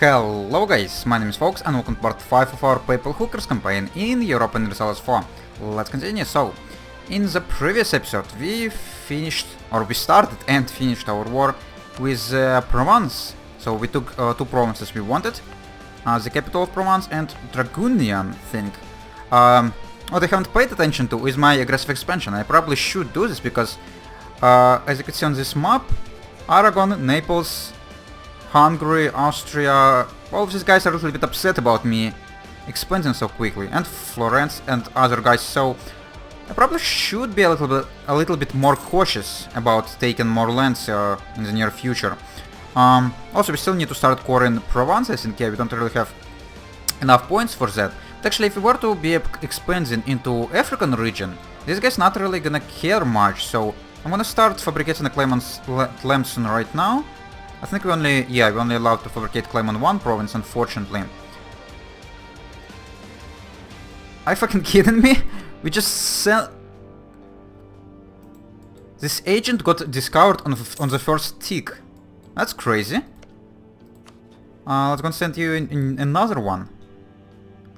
Hello guys, my name is Fox and welcome to part 5 of our Papal Hookers campaign in Europa Universalis 4. Let's continue. So, in the previous episode we started and finished our war with Provence. So we took two provinces we wanted, the capital of Provence and Dragunian thing. What I haven't paid attention to is my aggressive expansion. I probably should do this because, as you can see on this map, Aragon, Naples, Hungary, Austria, all of these guys are a little bit upset about me expanding so quickly, and Florence and other guys, so I probably should be a little bit more cautious about taking more lands in the near future. Also, we still need to start coring Provence, I think. Yeah, we don't really have enough points for that. But actually, if we were to be expanding into African region, these guys not really gonna care much, so I'm gonna start fabricating a Clemson right now. I think we only allowed to fabricate claim on one province, unfortunately. Are you fucking kidding me? We just sent... This agent got discovered on the first tick. That's crazy. Let's go send you in another one.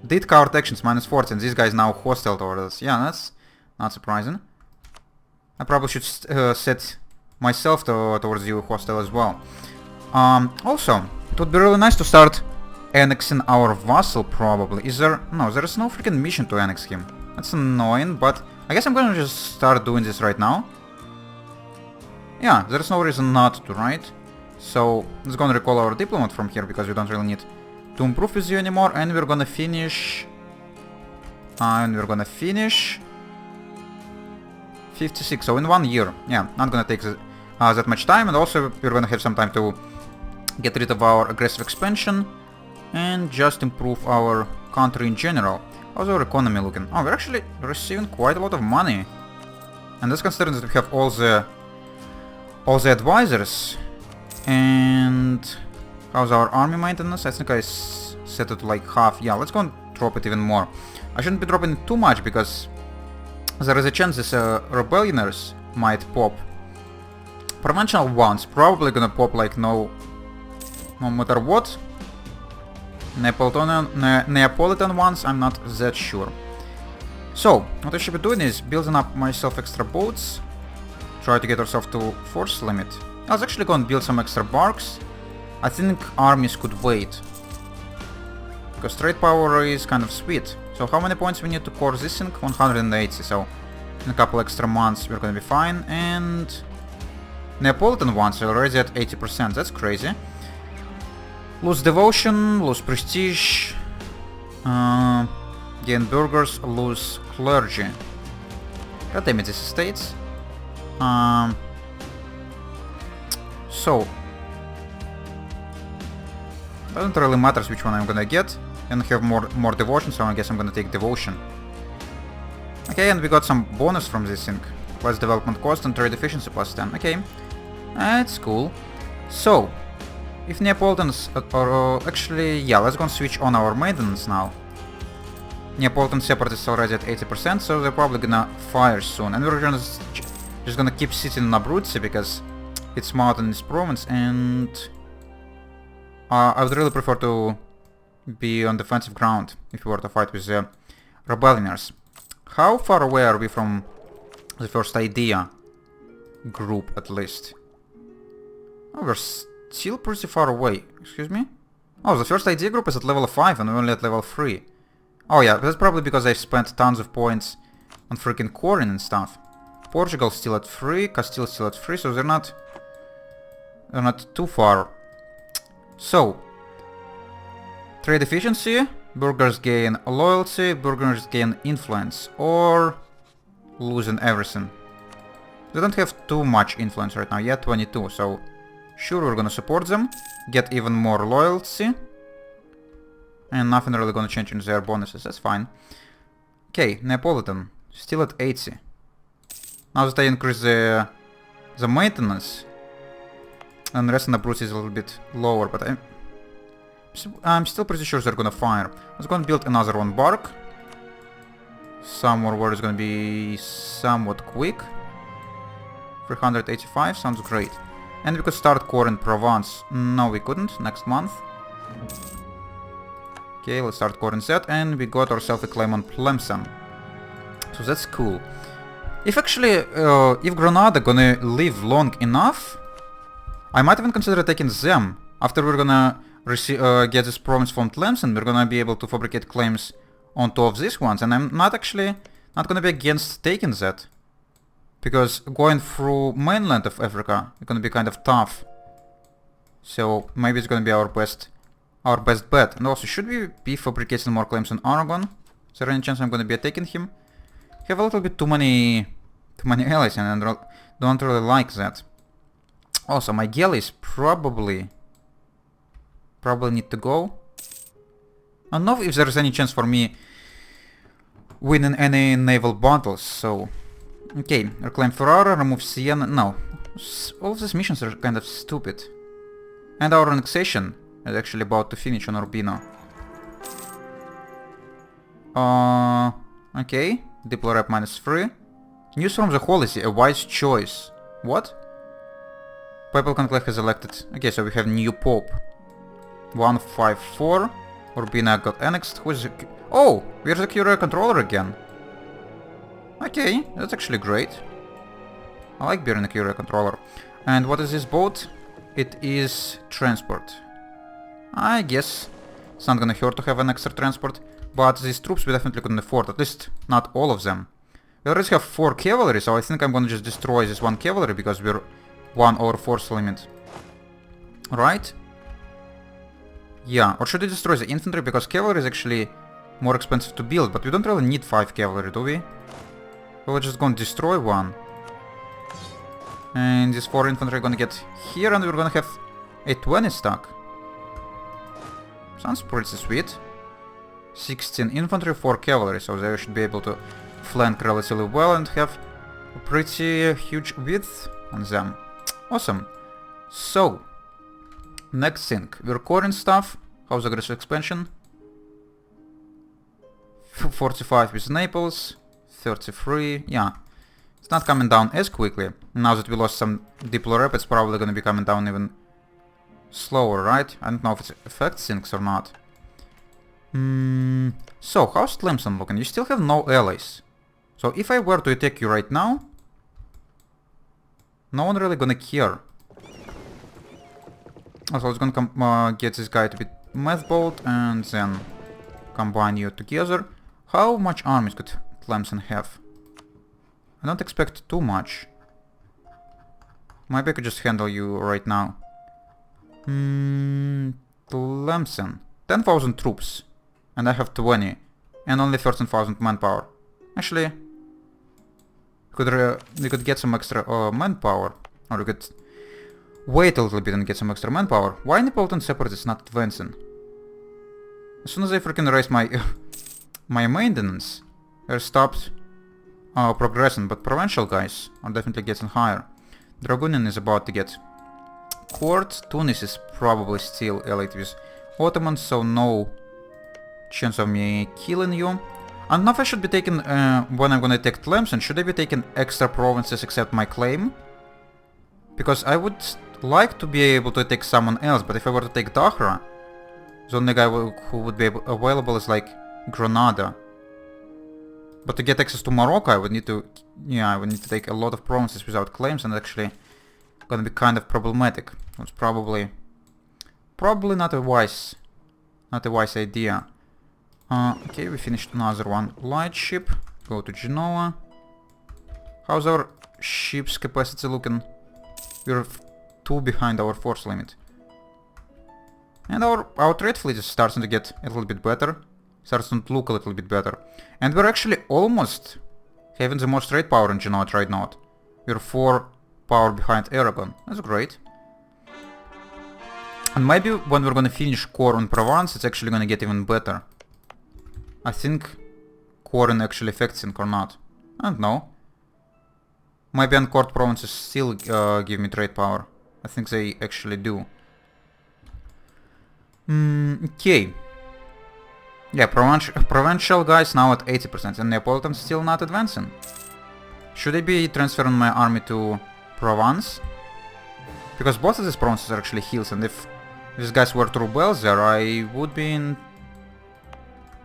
Did coward actions minus 40, and this guy is now hostile toward us. Yeah, that's not surprising. I probably should set myself towards you hostile as well. Also, it would be really nice to start annexing our vassal, probably. Is there... No, there is no freaking mission to annex him. That's annoying, but I guess I'm gonna just start doing this right now. Yeah, there's no reason not to, right? So, let's go and recall our diplomat from here, because we don't really need to improve with you anymore, and we're gonna finish... 56, so in 1 year. Yeah, not gonna take that much time, and also we're gonna have some time to get rid of our aggressive expansion and just improve our country in general. How's our economy looking? Oh, we're actually receiving quite a lot of money, and that's considering that we have all the advisors. And how's our army maintenance? I think I set it to like half. Yeah, let's go and drop it even more. I shouldn't be dropping it too much because there is a chance this rebellioners might pop. Provincial ones probably gonna pop like no matter what. Neapolitan ones, I'm not that sure. So, what I should be doing is building up myself extra boats. Try to get ourselves to force limit. I was actually going to build some extra barks. I think armies could wait, because trade power is kind of sweet. So how many points we need to core this thing? 180, so in a couple extra months we're gonna be fine. And Neapolitan ones are already at 80%, that's crazy. Lose devotion, lose prestige, gain burghers, lose clergy. God damn it, these estates. So, doesn't really matter which one I'm gonna get. And have more devotion, so I guess I'm gonna take devotion. Okay, and we got some bonus from this thing. Plus development cost and trade efficiency plus 10. Okay, that's cool. So, if Neapolitans actually, yeah, let's go and switch on our maintenance now. Neapolitan separatists already at 80%, so they're probably gonna fire soon. And we're just gonna keep sitting in Abruzzi because it's mountainous province, and I would really prefer to be on defensive ground if we were to fight with the rebellioners. How far away are we from the first idea group, at least? Oh, we're still pretty far away. Excuse me? Oh, the first idea group is at level 5 and we're only at level 3. Oh yeah, that's probably because I spent tons of points on freaking coring and stuff. Portugal still at 3, Castile still at 3, so they're not too far. So, trade efficiency, burghers gain loyalty, burghers gain influence, or losing everything. They don't have too much influence right now yet, 22, so sure, we're gonna support them, get even more loyalty, and nothing really gonna change in their bonuses, that's fine. Okay, Neapolitan, still at 80. Now that I increase the maintenance, and the rest of the Abruzzi is a little bit lower, but I'm still pretty sure they're gonna fire. Let's go and build another one bark. Somewhere where it's gonna be somewhat quick. 385, sounds great. And we could start core in Provence. No, we couldn't, next month. Okay, let's start core that, and we got ourselves a claim on Tlemcen. So that's cool. If actually, if Granada gonna live long enough, I might even consider taking them. After we're gonna get this province from Tlemcen, we're gonna be able to fabricate claims on two of these ones, and I'm not gonna be against taking that. Because going through mainland of Africa is gonna be kind of tough. So maybe it's gonna be our best bet. And also, should we be fabricating more claims on Aragon? Is there any chance I'm gonna be attacking him? Have a little bit too many allies, and I don't really like that. Also, my galleys probably need to go. I don't know if there's any chance for me winning any naval battles, so... Okay, reclaim Ferrara, remove Siena... No. All of these missions are kind of stupid. And our annexation is actually about to finish on Urbino. Okay. Diplo rep -3. News from the Holy See, a wise choice. What? Papal Conclave has elected. Okay, so we have new Pope. 154. Urbina got annexed. Who is... Oh! We're the Curia controller again. Okay, that's actually great. I like being a Curia controller. And what is this boat? It is transport. I guess it's not gonna hurt to have an extra transport. But these troops we definitely couldn't afford, at least not all of them. We already have 4 cavalry, so I think I'm gonna just destroy this 1 cavalry because we're 1 over force limit. Right? Yeah, or should we destroy the infantry, because cavalry is actually more expensive to build, but we don't really need 5 cavalry, do we? We're just gonna destroy 1. And these 4 infantry are gonna get here, and we're gonna have a 20 stack. Sounds pretty sweet. 16 infantry, 4 cavalry, so they should be able to flank relatively well and have a pretty huge width on them. Awesome. So, next thing, we're coring stuff. How's aggressive expansion? 45 with Naples, 33, yeah. It's not coming down as quickly. Now that we lost some Diplo rep, it's probably gonna be coming down even slower, right? I don't know if it affects things or not. So, how's Tlemcen looking? You still have no allies. So if I were to attack you right now, no one really gonna care. Also, I was gonna get this guy to be mathbolt and then combine you together. How much armies could Tlemcen have? I don't expect too much. Maybe I could just handle you right now. Tlemcen. 10,000 troops. And I have 20. And only 13,000 manpower. Actually, we could get some extra manpower. Or we could wait a little bit and get some extra manpower. Why Neapolitan Separatists not advancing? As soon as I freaking raise my my maintenance, they're stopped progressing. But provincial guys are definitely getting higher. Dragunian is about to get court. Tunis is probably still allied with Ottomans, so no chance of me killing you. I don't know if I should be taking, when I'm gonna take Tlemcen, should I be taking extra provinces except my claim? Because I would like to be able to take someone else, but if I were to take Dahra, the only guy who would be available is like Granada. But to get access to Morocco, I would need to, I would need to take a lot of provinces without claims, and actually gonna be kind of problematic. It's probably not a wise idea. Okay, we finished another one. Light ship. Go to Genoa. How's our ship's capacity looking? We're 2 behind our force limit. And our trade fleet is starting to get a little bit better. Starts to look a little bit better. And we're actually almost having the most trade power in Genoa right now. We're 4 power behind Aragon. That's great. And maybe when we're gonna finish core on Provence, it's actually gonna get even better. I think Corin actually affects it or not. I don't know. Maybe uncored provinces still give me trade power. I think they actually do. Okay. Yeah, provincial guys now at 80% and Neapolitan still not advancing. Should I be transferring my army to Provence? Because both of these provinces are actually hills, and if If these guys were to rebel there, I would be in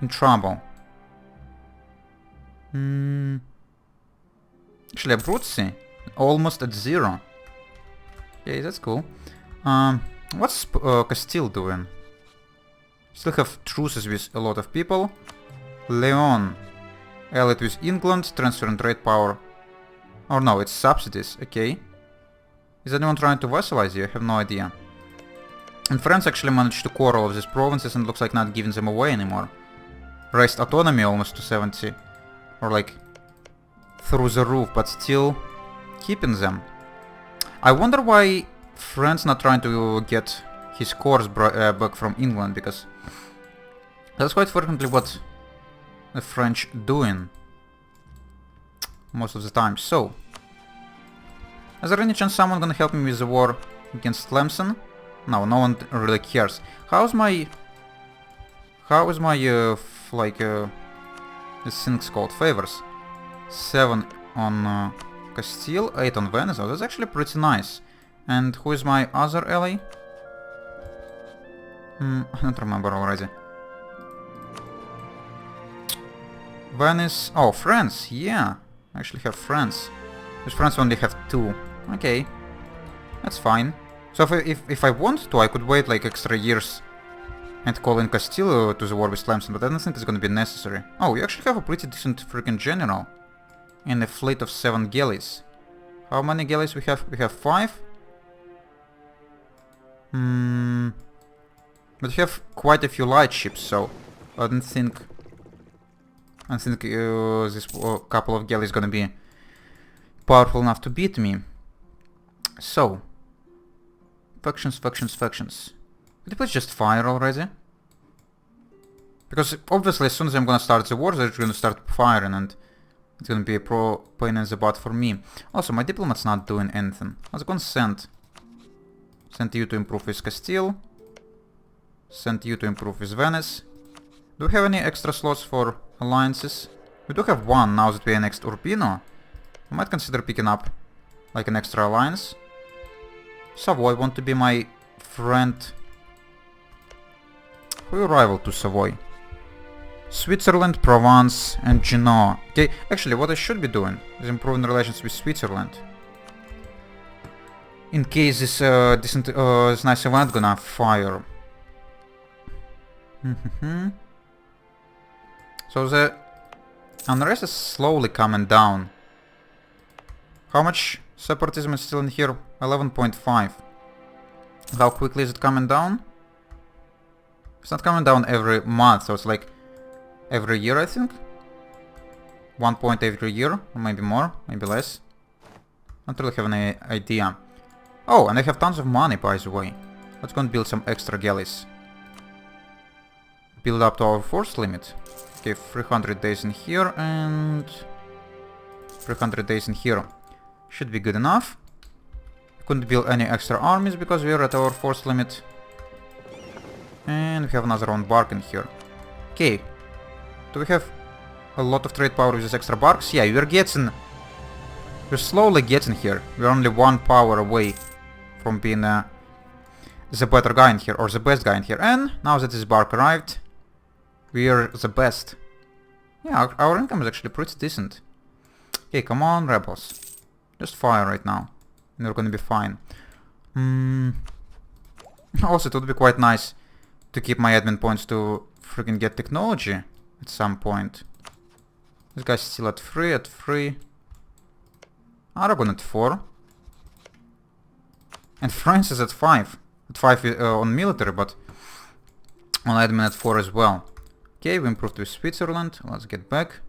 trouble. Actually, a Brutzi. Almost at 0. Okay, that's cool. What's Castile doing? Still have truces with a lot of people. Leon. Allied with England, transfer and trade power. Oh no, it's subsidies, okay. Is anyone trying to vassalize you? I have no idea. And France actually managed to core all of these provinces and looks like not giving them away anymore. Raised autonomy almost to 70. Or like through the roof, but still keeping them. I wonder why France not trying to get his cores back from England, because that's quite frequently what the French doing most of the time. So, is there any chance someone gonna help me with the war against Tlemcen? No, no one really cares. How is my this thing's called favors? 7 on Castile, 8 on Venice. Oh, that's actually pretty nice. And who is my other ally? I don't remember already. Venice. Oh, France. Yeah, I actually have France. Because France only have 2. Okay, that's fine. So if I want to, I could wait like extra years and call in Castile to the war with Tlemcen, but I don't think it's gonna be necessary. Oh, you actually have a pretty decent freaking general. In a fleet of 7 galleys. How many galleys we have? We have 5? But we have quite a few light ships, so I don't think this couple of galleys gonna be powerful enough to beat me. So, factions. Could you please just fire already? Because obviously as soon as I'm gonna start the war, they're gonna start firing, and it's gonna be a pain in the butt for me. Also, my diplomat's not doing anything. I was gonna send you to improve with Castile. Send you to improve with Venice. Do we have any extra slots for alliances? We do have one now that we are next Urbino. I might consider picking up like an extra alliance. Savoy want to be my friend. Who are rival to Savoy? Switzerland, Provence, and Genoa. Okay, actually what I should be doing is improving relations with Switzerland. In case this this nice event gonna fire. So the unrest is slowly coming down. How much separatism is still in here? 11.5. How quickly is it coming down? It's not coming down every month, so it's like every year, I think. 1 point every year, or maybe more, maybe less. I don't really have any idea. Oh, and I have tons of money, by the way. Let's go and build some extra galleys. Build up to our force limit. Okay, 300 days in here and 300 days in here. Should be good enough. Couldn't build any extra armies because we are at our force limit. And we have another one bark in here. Okay. Do we have a lot of trade power with these extra barks? Yeah, we're slowly getting here. We're only 1 power away from being the better guy in here, or the best guy in here. And now that this bark arrived, we are the best. Yeah, our income is actually pretty decent. Okay, come on, rebels. Just fire right now, and we're gonna be fine. Also, it would be quite nice to keep my admin points to freaking get technology at some point. This guy's still at 3, Aragon at 4. And France is at 5. At 5 on military, but on admin at 4 as well. Okay, we improved with Switzerland. Let's get back.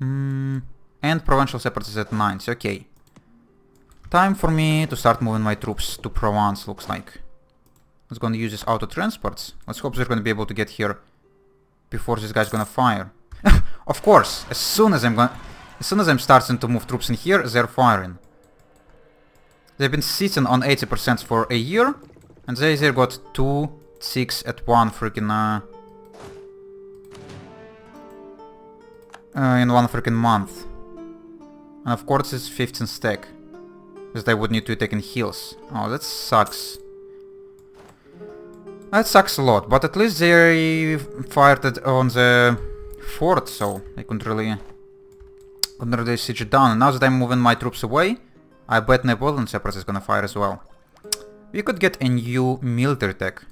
And provincial separatists at 9. So, okay. Time for me to start moving my troops to Provence, looks like. Let's go and use these auto transports. Let's hope they're gonna be able to get here before this guy's gonna fire. Of course, as soon as I'm starting to move troops in here, they're firing. They've been sitting on 80% for a year, and they either got 2, 6 at 1 freaking in 1 freaking month. And of course it's 15 stack, because they would need to take in heals. Oh, that sucks. That sucks a lot, but at least they fired it on the fort, so I couldn't really siege it down. And now that I'm moving my troops away, I bet Neapolitan Separatists is gonna fire as well. We could get a new military tech.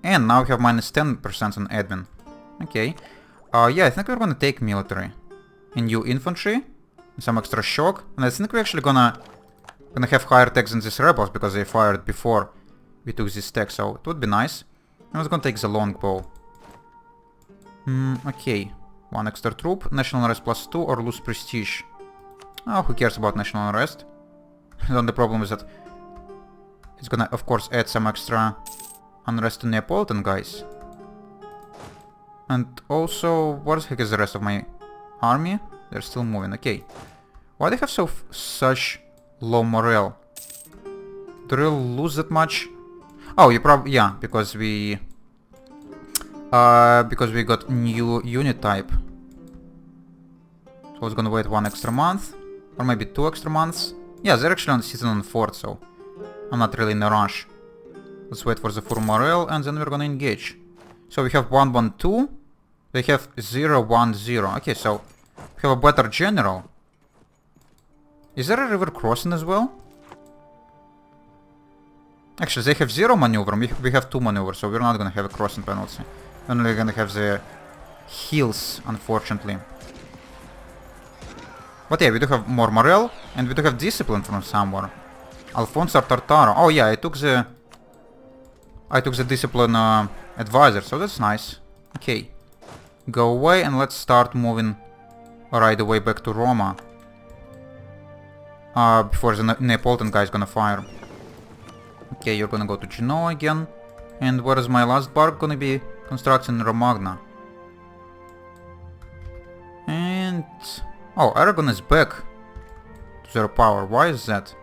And now we have minus 10% on admin. Okay. Yeah, I think we're gonna take military. A new infantry, some extra shock, and I think we're actually gonna have higher techs than these rebels because they fired before we took this tech, so it would be nice. I was gonna take the longbow. Okay. One extra troop, national unrest plus 2 or lose prestige. Oh, who cares about national unrest? The only problem is that it's gonna, of course, add some extra unrest to Neapolitan guys. And also, where the heck is the rest of my army? They're still moving, okay. Why do they have such low morale? Do they really lose that much? Oh, you probably, yeah, because we got new unit type. So I was gonna wait 1 extra month, or maybe 2 extra months. Yeah, they're actually on season on fort, so I'm not really in a rush. Let's wait for the full morale, and then we're gonna engage. So we have 1-1-2. They have 0-1-0. Okay, so we have a better general. Is there a river crossing as well? Actually, they have 0 maneuver, we have 2 maneuver, so we're not gonna have a crossing penalty. We're only gonna have the hills, unfortunately. But yeah, we do have more morale, and we do have discipline from somewhere. Alfonso Tartaro. Oh yeah, I took the discipline advisor, so that's nice. Okay. Go away, and let's start moving right away back to Roma. Before the Neapolitan guy is gonna fire. Okay, you're gonna go to Genoa again. And where is my last bark gonna be constructed in Romagna? And... oh, Aragon is back to 0 power. Why is that?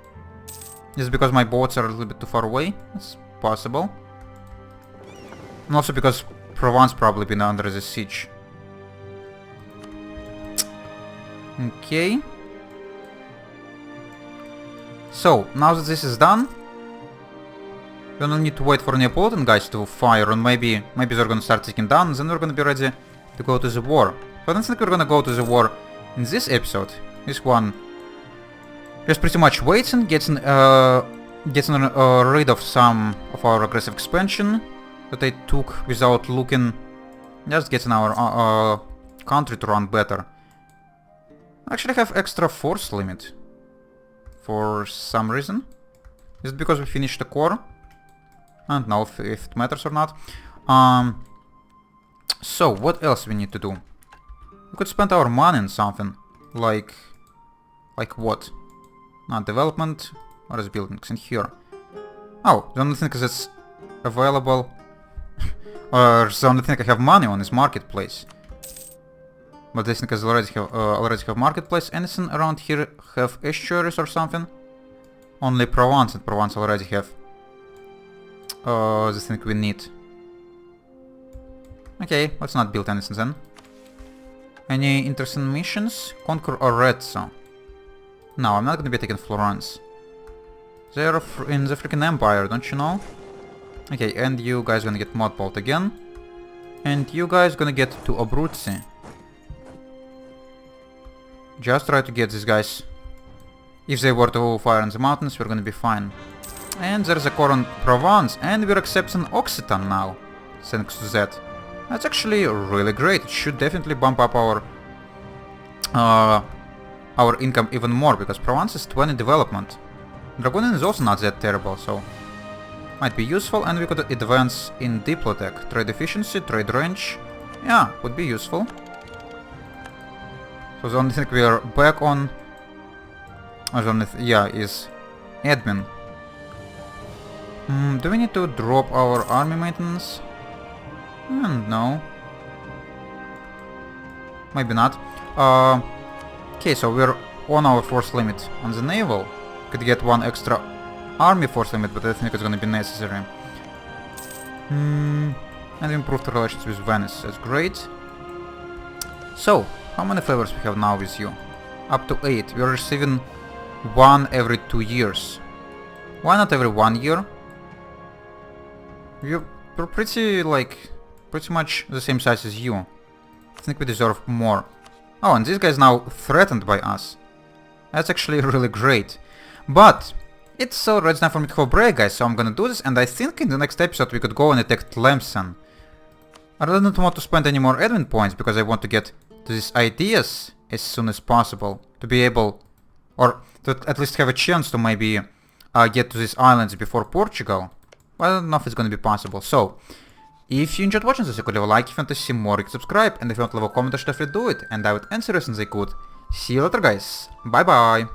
Is it because my boats are a little bit too far away? It's possible. And also because Provence probably been under the siege. Okay. So, now that this is done, we only need to wait for Neapolitan guys to fire, and maybe they're gonna start taking down, and then we're gonna be ready to go to the war. But I don't think we're gonna go to the war in this episode. This one just pretty much waiting, getting rid of some of our aggressive expansion that I took without looking, just getting our country to run better. I actually have extra force limit for some reason. Is it because we finished the core? I don't know if it matters or not. So, what else we need to do? We could spend our money on something. Like what? Not development. What is buildings in here? Oh, the only thing that's available... or the only thing I have money on is marketplace. But this thing is already have marketplace. Anything around here have estuaries or something? Only Provence, and Provence already have the thing we need. Okay, let's not build anything then. Any interesting missions? Conquer Arezzo. No, I'm not gonna be taking Florence. They're in the freaking Empire, don't you know? Okay, and you guys gonna get mothballed again. And you guys gonna get to Abruzzi. Just try to get these guys. If they were to fire in the mountains, we're gonna be fine. And there's a core on Provence, and we're accepting Occitan now, thanks to that. That's actually really great. It should definitely bump up our income even more, because Provence is 20 development. Dragonian is also not that terrible, so might be useful, and we could advance in Diplotech. Trade efficiency, trade range, yeah, would be useful. So the only thing we are back on, is admin. Do we need to drop our army maintenance? No. Maybe not. Okay, so we're on our force limit. On the naval, could get 1 extra army force limit, but I think it's gonna be necessary. And we improved relations with Venice. That's great. So, how many favors we have now with you? Up to 8. We're receiving 1 every 2 years. Why not every 1 year? we're pretty, like, pretty much the same size as you. I think we deserve more. Oh, and this guy is now threatened by us. That's actually really great. But it's already time for me to have a break, guys, so I'm gonna do this, and I think in the next episode we could go and attack Tlemcen. I don't want to spend any more admin points, because I want to get to these ideas as soon as possible, to be able, or to at least have a chance to maybe get to these islands before Portugal. Well, I don't know if it's gonna be possible. So, if you enjoyed watching this, you could leave a like. If you want to see more, you can subscribe, and if you want to leave a comment, I should definitely do it, and I would answer as soon as I could. See you later, guys. Bye bye.